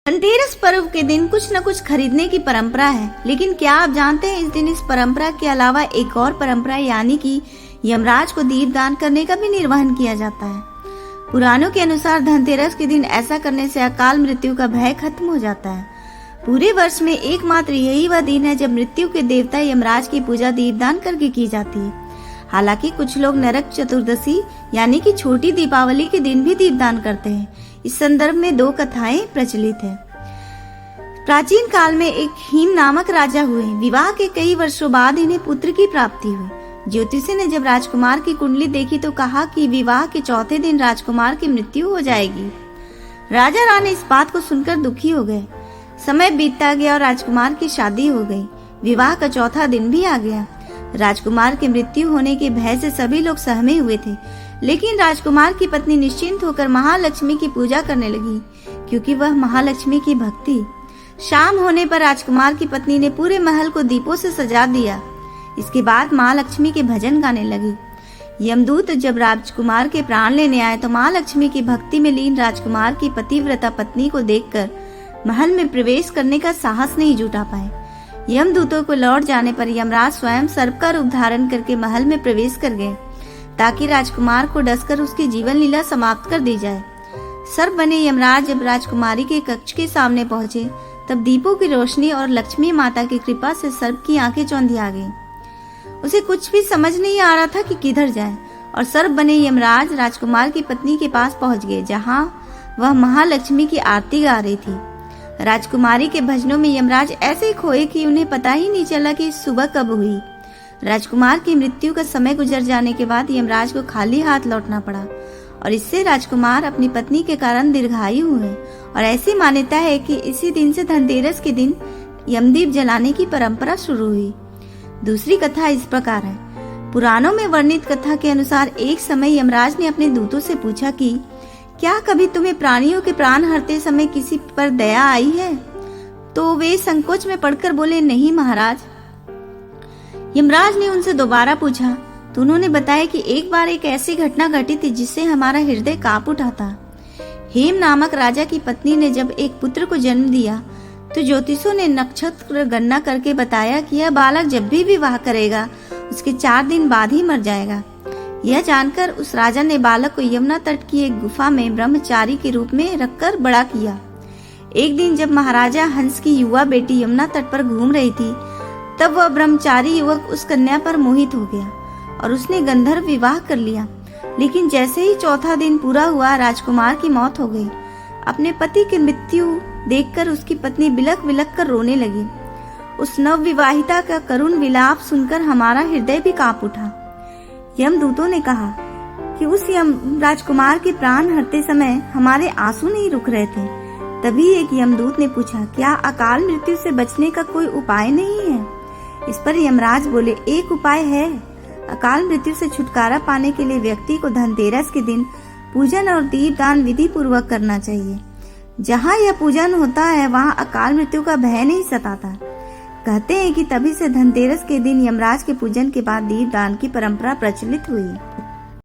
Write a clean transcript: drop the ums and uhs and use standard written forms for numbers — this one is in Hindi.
धनतेरस पर्व के दिन कुछ न कुछ खरीदने की परंपरा है, लेकिन क्या आप जानते हैं इस दिन इस परंपरा के अलावा एक और परंपरा यानी कि यमराज को दीप दान करने का भी निर्वहन किया जाता है। पुराणों के अनुसार धनतेरस के दिन ऐसा करने से अकाल मृत्यु का भय खत्म हो जाता है। पूरे वर्ष में एकमात्र यही वह दिन है जब मृत्यु के देवता यमराज की पूजा दीपदान करके की जाती है। हालांकि कुछ लोग नरक चतुर्दशी यानी कि छोटी दीपावली के दिन भी दीपदान करते हैं। इस संदर्भ में दो कथाएं प्रचलित है। प्राचीन काल में एक हीम नामक राजा हुए। विवाह के कई वर्षों बाद इन्हें पुत्र की प्राप्ति हुई। ज्योतिषी ने जब राजकुमार की कुंडली देखी तो कहा कि विवाह के चौथे दिन राजकुमार की मृत्यु हो जाएगी। राजा रानी इस बात को सुनकर दुखी हो गए। समय बीतता गया और राजकुमार की शादी हो गई। विवाह का चौथा दिन भी आ गया। राजकुमार की मृत्यु होने के भय से सभी लोग सहमे हुए थे, लेकिन राजकुमार की पत्नी निश्चिंत होकर महालक्ष्मी की पूजा करने लगी, क्योंकि वह महालक्ष्मी की भक्त थी। शाम होने पर राजकुमार की पत्नी ने पूरे महल को दीपों से सजा दिया। इसके बाद महालक्ष्मी के भजन गाने लगी। यमदूत जब राजकुमार के प्राण लेने आए तो महालक्ष्मी की भक्ति में लीन राजकुमार की पतिव्रता पत्नी को देखकर महल में प्रवेश करने का साहस नहीं जुटा पाए। यमदूतों को लौट जाने पर यमराज स्वयं सर्प का रूप धारण करके महल में प्रवेश कर गए, ताकि राजकुमार को डसकर उसकी जीवन लीला समाप्त कर दी जाए। सर्प बने यमराज जब राजकुमारी के कक्ष के सामने पहुंचे, तब दीपों की रोशनी और लक्ष्मी माता की कृपा से सर्प की आंखें चौंधिया गईं। उसे कुछ भी समझ नहीं आ रहा था कि किधर जाए, और सर्प बने यमराज राजकुमार की पत्नी के पास पहुंच गए, जहां वह महालक्ष्मी की आरती गा रही थी। राजकुमारी के भजनों में यमराज ऐसे खोए कि उन्हें पता ही नहीं चला कि सुबह कब हुई। राजकुमार की मृत्यु का समय गुजर जाने के बाद यमराज को खाली हाथ लौटना पड़ा, और इससे राजकुमार अपनी पत्नी के कारण दीर्घायु हुए। और ऐसी मान्यता है कि इसी दिन से धनतेरस के दिन यमदीप जलाने की परंपरा शुरू हुई। दूसरी कथा इस प्रकार है। पुराणों में वर्णित कथा के अनुसार एक समय यमराज ने अपने दूतों से पूछा कि क्या कभी तुम्हें प्राणियों के प्राण हरते समय किसी पर दया आई है? तो वे संकोच में पड़कर बोले, नहीं महाराज। यमराज ने उनसे दोबारा पूछा तो उन्होंने बताया कि एक बार एक ऐसी घटना घटी थी जिससे हमारा हृदय कांप उठा था। हेम नामक राजा की पत्नी ने जब एक पुत्र को जन्म दिया तो ज्योतिषों ने नक्षत्र गणना करके बताया कि यह बालक जब भी विवाह करेगा उसके 4 दिन बाद ही मर जाएगा। यह जानकर उस राजा ने बालक को यमुना तट की एक गुफा में ब्रह्मचारी के रूप में रखकर बड़ा किया। एक दिन जब महाराजा हंस की युवा बेटी यमुना तट पर घूम रही थी, तब वह ब्रह्मचारी युवक उस कन्या पर मोहित हो गया और उसने गंधर्व विवाह कर लिया। लेकिन जैसे ही चौथा दिन पूरा हुआ, राजकुमार की मौत हो गई। अपने पति की मृत्यु देखकर उसकी पत्नी बिलख बिलख कर रोने लगी। उस नवविवाहिता का करुण विलाप सुनकर हमारा हृदय भी कांप उठा। यमदूतों ने कहा कि उस राजकुमार के प्राण हरते समय हमारे आंसू नहीं रुक रहे थे। तभी एक यमदूत ने पूछा, क्या अकाल मृत्यु से बचने का कोई उपाय नहीं है? इस पर यमराज बोले, एक उपाय है। अकाल मृत्यु से छुटकारा पाने के लिए व्यक्ति को धनतेरस के दिन पूजन और दीपदान विधि पूर्वक करना चाहिए। जहाँ यह पूजन होता है वहाँ अकाल मृत्यु का भय नहीं सताता। कहते हैं कि तभी से धनतेरस के दिन यमराज के पूजन के बाद दीपदान की परंपरा प्रचलित हुई।